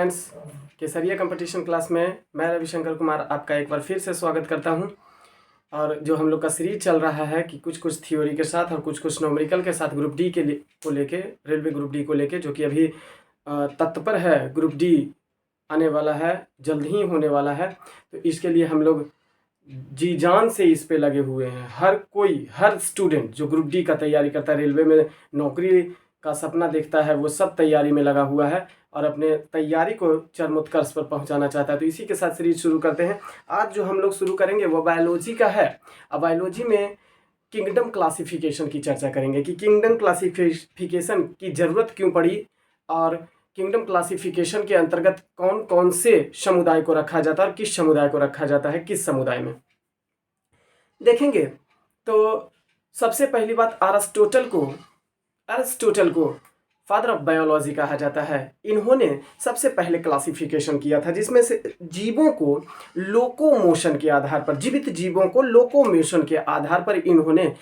Friends, केसरिया competition class में मैं रविशंकर कुमार आपका एक बार फिर से स्वागत करता हूं। और जो हम लोग का सीरीज चल रहा है कि कुछ थ्योरी के साथ और कुछ न्यूमेरिकल के साथ ग्रुप डी को लेके, रेलवे ग्रुप डी को लेके, जो कि अभी तत्पर है। ग्रुप डी आने वाला है, जल्द ही होने वाला है। तो इसके लिए हम लोग जी जान से इस पे लगे हुए हैं। हर स्टूडेंट जो ग्रुप डी का तैयारी करता है, रेलवे में नौकरी का सपना देखता है, वो सब तैयारी में लगा हुआ है और अपने तैयारी को चरमोत्कर्ष पर पहुंचाना चाहता है। तो इसी के साथ सीरीज शुरू करते हैं। आज जो हम लोग शुरू करेंगे वो बायोलॉजी का है। अब बायोलॉजी में किंगडम क्लासिफिकेशन की चर्चा करेंगे कि किंगडम क्लासिफिकेशन की ज़रूरत क्यों पड़ी और किंगडम क्लासिफिकेशन के अंतर्गत कौन कौन से समुदाय को रखा जाता है और किस समुदाय को रखा जाता है, किस समुदाय में देखेंगे। तो सबसे पहली बात, अरिस्टोटल को फादर ऑफ बायोलॉजी कहा जाता है। इन्होंने सबसे पहले क्लासिफिकेशन किया था, जिसमें से जीवों को लोकोमोशन के आधार पर, जीवित जीवों को लोकोमोशन के आधार पर इन्होंने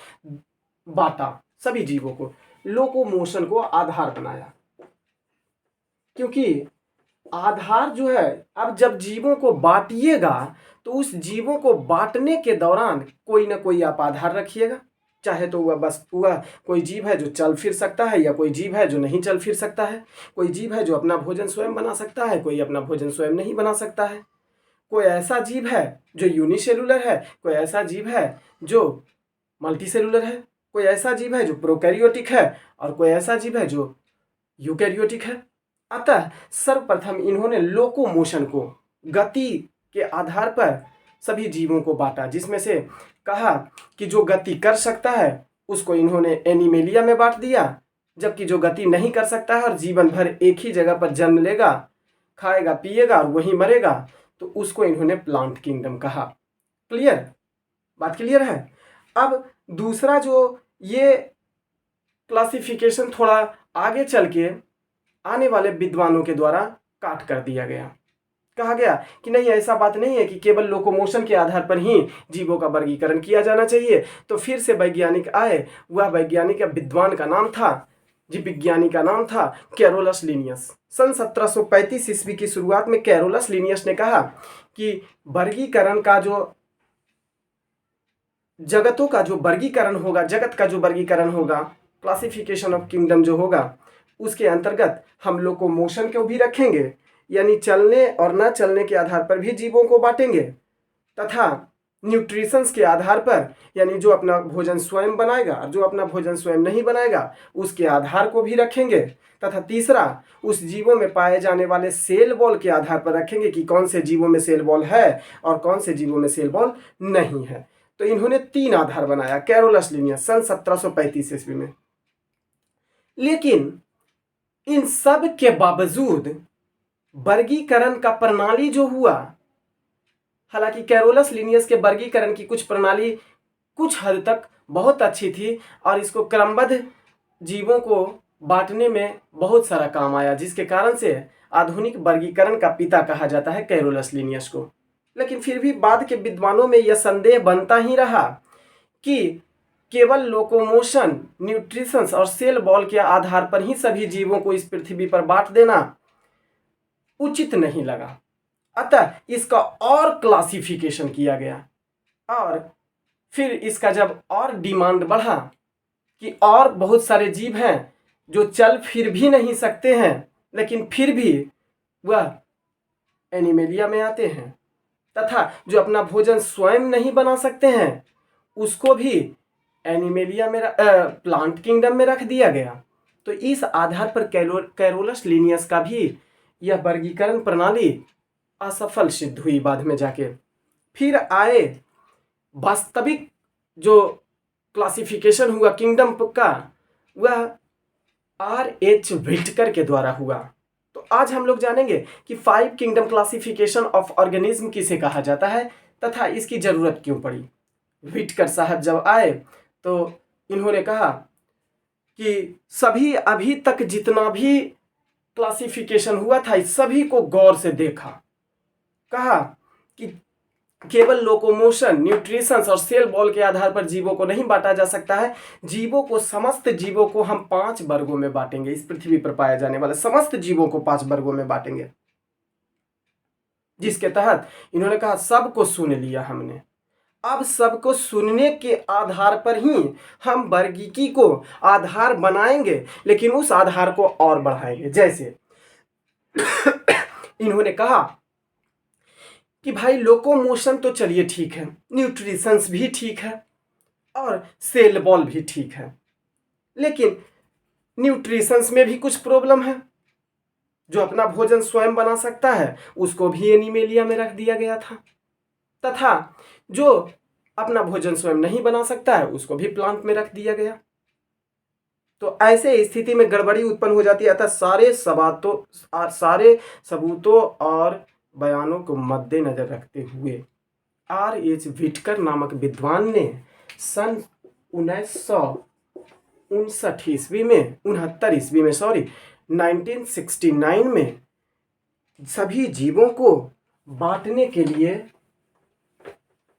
बांटा। सभी जीवों को लोकोमोशन को आधार बनाया, क्योंकि आधार जो है, अब जब जीवों को बांटिएगा तो उस जीवों को बांटने के दौरान कोई ना कोई आप आधार रखिएगा। चाहे तो वह कोई जीव है जो चल फिर सकता है, या कोई जीव है जो नहीं चल फिर सकता है। कोई जीव है जो अपना भोजन स्वयं बना सकता है, कोई अपना भोजन स्वयं नहीं बना सकता है। कोई ऐसा जीव है जो यूनिसेलुलर है, कोई ऐसा जीव है जो मल्टीसेलुलर है, कोई ऐसा जीव है जो प्रोकैरियोटिक है और कोई ऐसा जीव है जो यूकैरियोटिक है। अतः सर्वप्रथम इन्होंने लोकोमोशन को, गति के आधार पर सभी जीवों को बांटा, जिसमें से कहा कि जो गति कर सकता है उसको इन्होंने एनिमेलिया में बांट दिया, जबकि जो गति नहीं कर सकता है और जीवन भर एक ही जगह पर जन्म लेगा, खाएगा पिएगा और वहीं मरेगा, तो उसको इन्होंने प्लांट किंगडम कहा। क्लियर? बात क्लियर है? अब दूसरा जो ये क्लासिफिकेशन थोड़ा आगे चल के आने वाले विद्वानों के द्वारा काट कर दिया गया। कहा गया कि नहीं, ऐसा बात नहीं है कि केवल लोकोमोशन के आधार पर ही जीवों का वर्गीकरण किया जाना चाहिए। तो फिर से वैज्ञानिक आए। वह वैज्ञानिक विद्वान का नाम था, जीव विज्ञानी का नाम था कैरोलस लिनियस। सन 1735 ईस्वी की शुरुआत में कैरोलस लिनियस ने कहा कि वर्गीकरण का जो जगतों का जो वर्गीकरण होगा, जगत का जो वर्गीकरण होगा, क्लासिफिकेशन ऑफ किंगडम जो होगा, उसके अंतर्गत हम लोकोमोशन को भी रखेंगे, यानी चलने और न चलने के आधार पर भी जीवों को बांटेंगे, तथा न्यूट्रिशंस के आधार पर, यानी जो अपना भोजन स्वयं बनाएगा और जो अपना भोजन स्वयं नहीं बनाएगा उसके आधार को भी रखेंगे, तथा तीसरा उस जीवों में पाए जाने वाले सेल वॉल के आधार पर रखेंगे कि कौन से जीवों में सेल वॉल है और कौन से जीवों में सेल वॉल नहीं है। तो इन्होंने 3 आधार बनाया कैरोलस लिनियस सन 1735 ईस्वी में। लेकिन इन सब के बावजूद वर्गीकरण का प्रणाली जो हुआ, हालांकि कैरोलस लिनियस के वर्गीकरण की कुछ प्रणाली कुछ हद तक बहुत अच्छी थी और इसको क्रमबद्ध जीवों को बांटने में बहुत सारा काम आया, जिसके कारण से आधुनिक वर्गीकरण का पिता कहा जाता है कैरोलस लिनियस को। लेकिन फिर भी बाद के विद्वानों में यह संदेह बनता ही रहा कि केवल लोकोमोशन, न्यूट्रिशंस और सेल वॉल के आधार पर ही सभी जीवों को इस पृथ्वी पर बांट देना उचित नहीं लगा। अतः इसका और क्लासिफिकेशन किया गया और फिर इसका जब और डिमांड बढ़ा कि और बहुत सारे जीव हैं जो चल फिर भी नहीं सकते हैं, लेकिन फिर भी वह एनिमेलिया में आते हैं, तथा जो अपना भोजन स्वयं नहीं बना सकते हैं उसको भी एनिमेलिया में, प्लांट किंगडम में रख दिया गया। तो इस आधार पर कैरोलस लिनियस का भी यह वर्गीकरण प्रणाली असफल सिद्ध हुई बाद में जाके। फिर आए वास्तविक जो क्लासिफिकेशन हुआ किंगडम का, वह R.H. व्हिटकर के द्वारा हुआ। तो आज हम लोग जानेंगे कि 5 किंगडम क्लासिफिकेशन ऑफ ऑर्गेनिज्म किसे कहा जाता है तथा इसकी जरूरत क्यों पड़ी। व्हिटकर साहब जब आए तो इन्होंने कहा कि सभी अभी तक जितना भी क्लासिफिकेशन हुआ था इस सभी को गौर से देखा। कहा कि केवल लोकोमोशन, न्यूट्रिशंस और सेल वॉल के आधार पर जीवों को नहीं बांटा जा सकता है। जीवों को, समस्त जीवों को हम 5 वर्गों में बांटेंगे। इस पृथ्वी पर पाए जाने वाले समस्त जीवों को 5 वर्गों में बांटेंगे। जिसके तहत इन्होंने कहा सबको सुन लिया हमने, अब सबको सुनने के आधार पर ही हम वर्गीकी को आधार बनाएंगे, लेकिन उस आधार को और बढ़ाएंगे। जैसे इन्होंने कहा कि भाई लोकोमोशन तो चलिए ठीक है, न्यूट्रिशंस भी ठीक है और सेल बॉल भी ठीक है, लेकिन न्यूट्रिशंस में भी कुछ प्रॉब्लम है। जो अपना भोजन स्वयं बना सकता है उसको भी एनीमेलिया में रख दिया गया था, तथा जो अपना भोजन स्वयं नहीं बना सकता है उसको भी प्लांट में रख दिया गया। तो ऐसे स्थिति में गड़बड़ी उत्पन्न हो जाती है। अतः सारे सबूतों और बयानों को मद्देनजर रखते हुए R.H. व्हिटकर नामक विद्वान ने सन 1969 में सभी जीवों को बांटने के लिए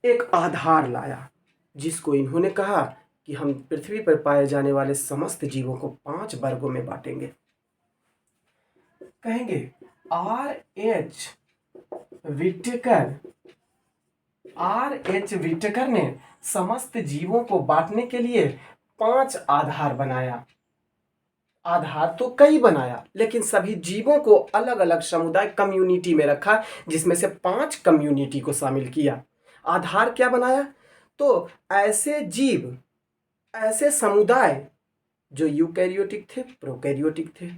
एक आधार लाया, जिसको इन्होंने कहा कि हम पृथ्वी पर पाए जाने वाले समस्त जीवों को 5 वर्गों में बांटेंगे। कहेंगे R.H. व्हिटकर ने समस्त जीवों को बांटने के लिए 5 आधार बनाया। आधार तो कई बनाया, लेकिन सभी जीवों को अलग अलग समुदाय कम्युनिटी में रखा, जिसमें से 5 कम्युनिटी को शामिल किया। आधार क्या बनाया? तो ऐसे जीव, ऐसे समुदाय जो यूकैरियोटिक थे, प्रोकैरियोटिक थे,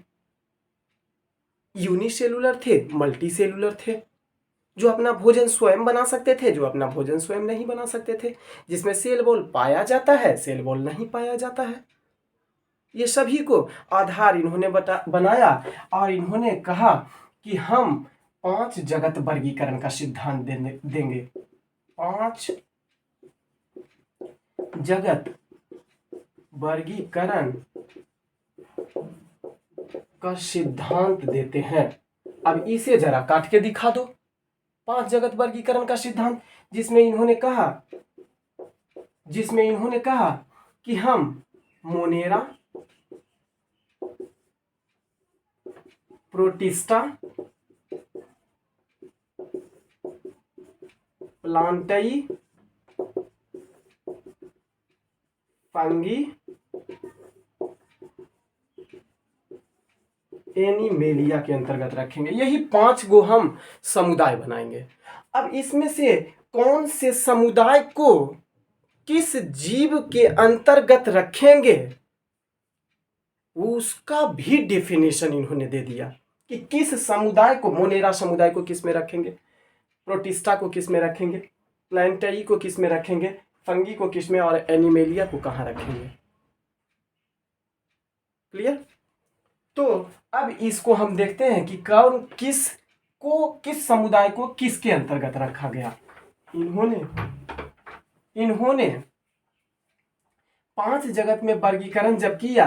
यूनिसेलुलर थे, मल्टीसेलुलर थे, जो अपना भोजन स्वयं बना सकते थे, जो अपना भोजन स्वयं नहीं बना सकते थे, जिसमें सेल वॉल पाया जाता है, सेल वॉल नहीं पाया जाता है। ये सभी को आधार इन्होंने बनाया और इन्होंने कहा कि हम 5 जगत वर्गीकरण का सिद्धांत देंगे। 5 जगत वर्गीकरण का सिद्धांत देते हैं। अब इसे जरा काट के दिखा दो। 5 जगत वर्गीकरण का सिद्धांत, जिसमें इन्होंने कहा कि हम मोनेरा, प्रोटिस्टा, प्लांटाई, फंगी, एनिमेलिया के अंतर्गत रखेंगे। यही 5 गो हम समुदाय बनाएंगे। अब इसमें से कौन से समुदाय को किस जीव के अंतर्गत रखेंगे उसका भी डेफिनेशन इन्होंने दे दिया कि किस समुदाय को, मोनेरा समुदाय को किस में रखेंगे, प्रोटिस्टा को किस में रखेंगे, प्लांटाई को किस में रखेंगे, फंगी को किस में, और एनिमेलिया को कहाँ रखेंगे। क्लियर? तो अब इसको हम देखते हैं कि कौन किस समुदाय को किसके अंतर्गत रखा गया। इन्होंने 5 जगत में वर्गीकरण जब किया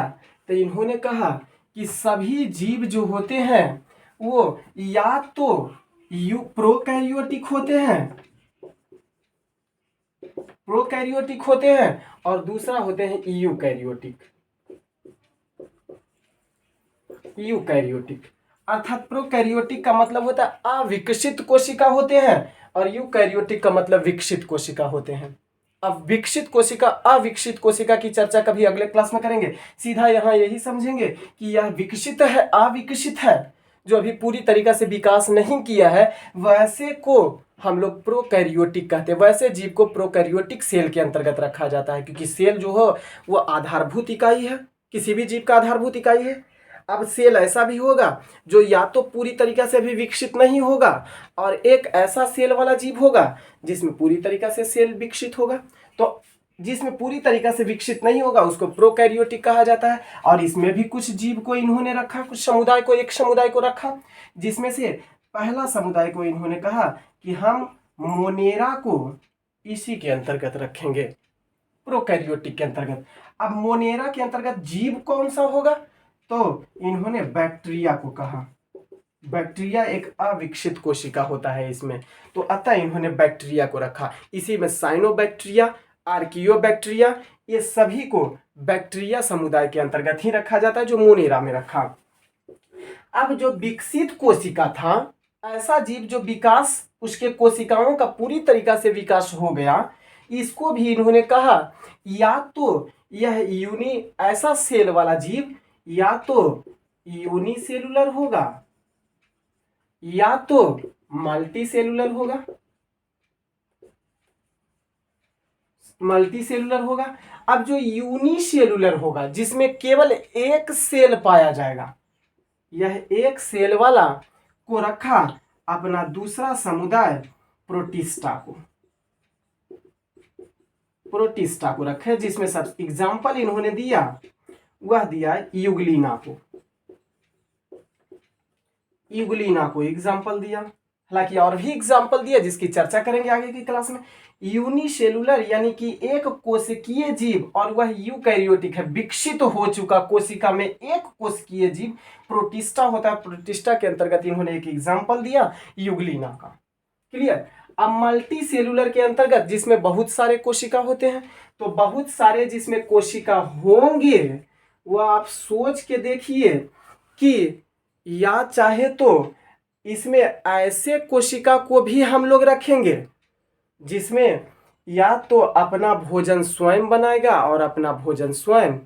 तो इन्होंने कहा कि सभी जीव जो होते हैं वो या तो प्रोकैरियोटिक होते हैं और दूसरा होते हैं यूकैरियोटिक। अर्थात प्रोकैरियोटिक का मतलब होता है अविकसित कोशिका होते हैं और यूकैरियोटिक का मतलब विकसित कोशिका होते हैं। अब विकसित कोशिका अविकसित कोशिका की चर्चा कभी अगले क्लास में करेंगे। सीधा यहाँ यही समझेंगे कि यह विकसित है, अविकसित है, जो अभी पूरी तरीका से विकास नहीं किया है, वैसे को हम लोग प्रोकैरियोटिक कहते हैं। वैसे जीव को प्रोकैरियोटिक सेल के अंतर्गत रखा जाता है, क्योंकि सेल जो हो वो आधारभूत इकाई है, किसी भी जीव का आधारभूत इकाई है। अब सेल ऐसा भी होगा जो या तो पूरी तरीका से भी विकसित नहीं होगा, और एक ऐसा सेल वाला जीव होगा जिसमें पूरी तरीका से सेल विकसित होगा। तो जिसमें पूरी तरीका से विकसित नहीं होगा उसको प्रोकैरियोटिक कहा जाता है। और इसमें भी कुछ जीव को इन्होंने रखा, कुछ समुदाय को, एक समुदाय को रखा, जिसमें से पहला समुदाय को इन्होंने कहा कि हम मोनेरा को इसी के अंतर्गत रखेंगे, प्रोकैरियोटिक के अंतर्गत। अब मोनेरा के अंतर्गत जीव कौन सा होगा? तो इन्होंने बैक्टीरिया को कहा। बैक्टीरिया एक अविकसित कोशिका होता है इसमें, तो अतः इन्होंने बैक्टीरिया को रखा। इसी में साइनोबैक्टीरिया, आर्कियोबैक्टीरिया, ये सभी को बैक्टीरिया समुदाय के अंतर्गत ही रखा जाता है, जो मोनेरा में रखा। अब जो विकसित कोशिका था, ऐसा जीव जो विकास उसके कोशिकाओं का पूरी तरीका से विकास हो गया, इसको भी इन्होंने कहा या तो यह ऐसा सेल वाला जीव या तो यूनिसेलुलर होगा या तो मल्टीसेलुलर होगा। अब जो यूनिसेलुलर होगा जिसमें केवल एक सेल पाया जाएगा, यह एक सेल वाला को रखा अपना दूसरा समुदाय प्रोटिस्टा को रखे, जिसमें सब एग्जाम्पल इन्होंने दिया वह दिया यूग्लिना को एग्जाम्पल दिया। हालांकि और भी एग्जाम्पल दिया जिसकी चर्चा करेंगे आगे की क्लास में। यूनिसेलुलर यानी कि एक कोशिकीय जीव, और वह यूकैरियोटिक है, विकसित हो चुका कोशिका में एक कोशिकीय जीव प्रोटिस्टा होता है। प्रोटिस्टा के अंतर्गत इन्होंने एक एग्जाम्पल दिया यूग्लिना का। क्लियर। अब मल्टी सेलुलर के अंतर्गत जिसमें बहुत सारे कोशिका होते हैं, तो बहुत सारे जिसमें कोशिका होंगे वह आप सोच के देखिए कि या चाहे तो इसमें ऐसे कोशिका को भी हम लोग रखेंगे जिसमें या तो अपना भोजन स्वयं बनाएगा और अपना भोजन स्वयं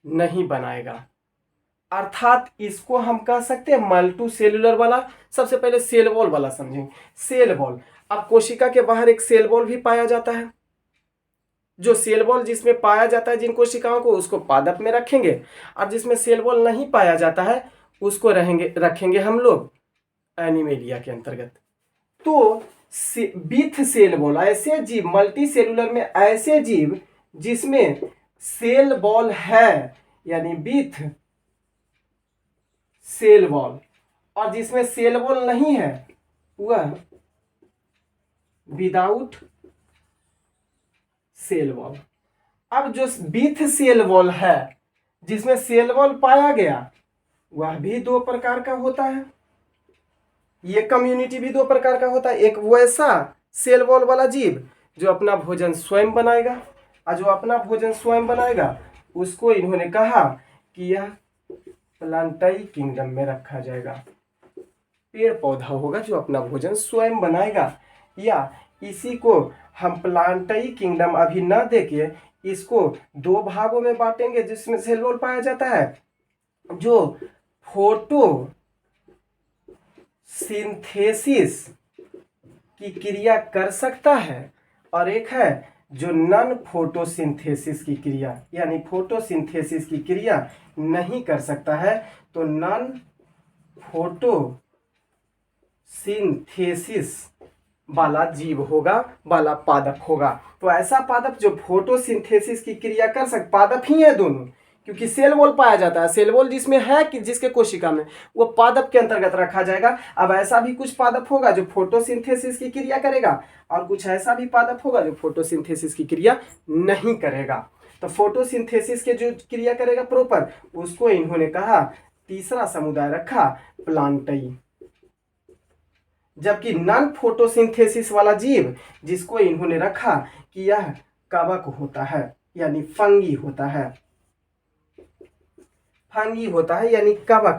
नहीं बनाएगा, अर्थात इसको हम कह सकते हैं मल्टी सेलुलर वाला। सबसे पहले सेल वॉल वाला समझेंगे। सेल वॉल, अब कोशिका के बाहर एक सेल वॉल भी पाया जाता है। जो सेल वॉल जिसमें पाया जाता है जिन कोशिकाओं को, उसको पादप में रखेंगे, और जिसमें सेल वॉल नहीं पाया जाता है उसको रखेंगे हम लोग एनिमेलिया के अंतर्गत। तो विथ सेल वॉल, ऐसे जीव मल्टी सेलुलर में ऐसे जीव जिसमें सेल वॉल है यानी विथ सेल वॉल, और जिसमें सेल वॉल नहीं है वह विदाउट सेल वॉल। अब जो विथ सेल वॉल है जिसमें सेल वॉल पाया गया वह भी दो प्रकार का होता है। ये कम्युनिटी भी दो प्रकार का होता है। एक वैसा सेल वॉल वाला जीव जो अपना भोजन स्वयं बनाएगा, और जो अपना भोजन स्वयं बनाएगा उसको इन्होंने कहा कि यह प्लांटाई किंगडम में रखा जाएगा। पेड़ पौधा होगा जो अपना भोजन स्वयं बनाएगा, या इसी को हम प्लांटाई किंगडम अभी न देके इसको दो भागों में बांटेंगे जिसमें सेल वॉल पाया जाता है, जो फोटो सिंथेसिस की क्रिया कर सकता है, और एक है जो नॉन फोटोसिंथेसिस की क्रिया, यानी फोटोसिंथेसिस की क्रिया नहीं कर सकता है, तो नॉन फोटोसिंथेसिस वाला जीव होगा, वाला पादप होगा। तो ऐसा पादप जो फोटोसिंथेसिस की क्रिया कर सकता, पादप ही है दोनों, क्योंकि सेल वॉल पाया जाता है। सेल वॉल जिसमें है कि जिसके कोशिका में, वो पादप के अंतर्गत रखा जाएगा। अब ऐसा भी कुछ पादप होगा जो फोटोसिंथेसिस की क्रिया करेगा, और कुछ ऐसा भी पादप होगा जो फोटोसिंथेसिस की क्रिया नहीं करेगा। तो फोटोसिंथेसिस के जो क्रिया करेगा प्रॉपर, उसको इन्होंने कहा तीसरा समुदाय रखा प्लांटाई। जबकि नॉन फोटोसिंथेसिस वाला जीव जिसको इन्होंने रखा कि यह कवक होता है, यानी फंगी होता है, यानी कवक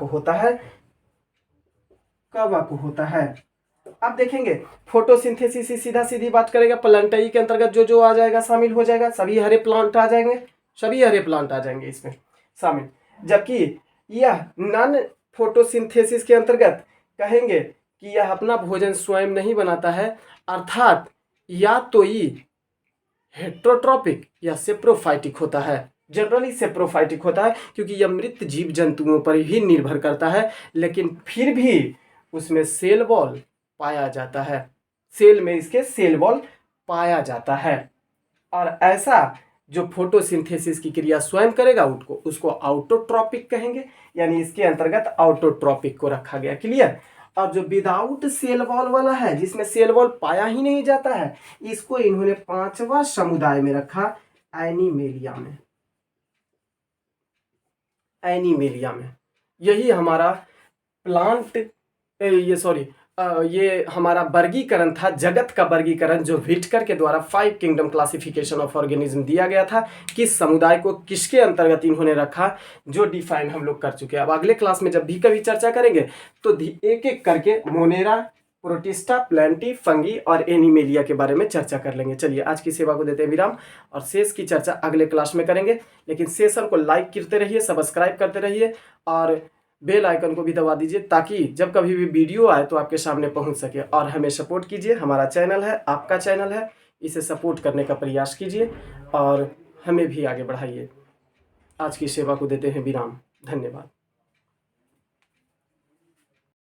होता है। अब देखेंगे फोटोसिंथेसिस से सीधा सीधी बात करेगा, प्लांटाई के अंतर्गत जो जो आ जाएगा शामिल हो जाएगा, सभी हरे प्लांट आ जाएंगे इसमें शामिल। जबकि यह नॉन फोटोसिंथेसिस के अंतर्गत कहेंगे कि यह अपना भोजन स्वयं नहीं बनाता है, अर्थात या तो ये हेट्रोट्रॉपिक या सेप्रोफाइटिक होता है। जनरली सेप्रोफाइटिक होता है क्योंकि यह मृत जीव जंतुओं पर ही निर्भर करता है, लेकिन फिर भी उसमें सेल वॉल पाया जाता है, सेल में इसके सेल वॉल पाया जाता है। और ऐसा जो फोटोसिंथेसिस की क्रिया स्वयं करेगा उसको ऑटोट्रॉपिक कहेंगे, यानी इसके अंतर्गत ऑटोट्रॉपिक को रखा गया। क्लियर। और जो विदाउट सेल वॉल वाला है जिसमें सेल वॉल पाया ही नहीं जाता है, इसको इन्होंने पांचवा समुदाय में रखा एनिमेलिया में। यही हमारा ये हमारा वर्गीकरण था, जगत का वर्गीकरण जो व्हिटकर के द्वारा 5 किंगडम क्लासिफिकेशन ऑफ ऑर्गेनिज्म दिया गया था। किस समुदाय को किसके अंतर्गत इन्होंने रखा, जो डिफाइन हम लोग कर चुके हैं। अब अगले क्लास में जब भी कभी चर्चा करेंगे तो एक एक करके मोनेरा, प्रोटिस्टा, प्लांटी, फंगी और एनिमेलिया के बारे में चर्चा कर लेंगे। चलिए आज की सेवा को देते हैं विराम और शेष की चर्चा अगले क्लास में करेंगे। लेकिन सेशन को लाइक करते रहिए, सब्सक्राइब करते रहिए और बेल आइकन को भी दबा दीजिए ताकि जब कभी भी वीडियो आए तो आपके सामने पहुंच सके। और हमें सपोर्ट कीजिए, हमारा चैनल है, आपका चैनल है, इसे सपोर्ट करने का प्रयास कीजिए और हमें भी आगे बढ़ाइए। आज की सेवा को देते हैं विराम। धन्यवाद।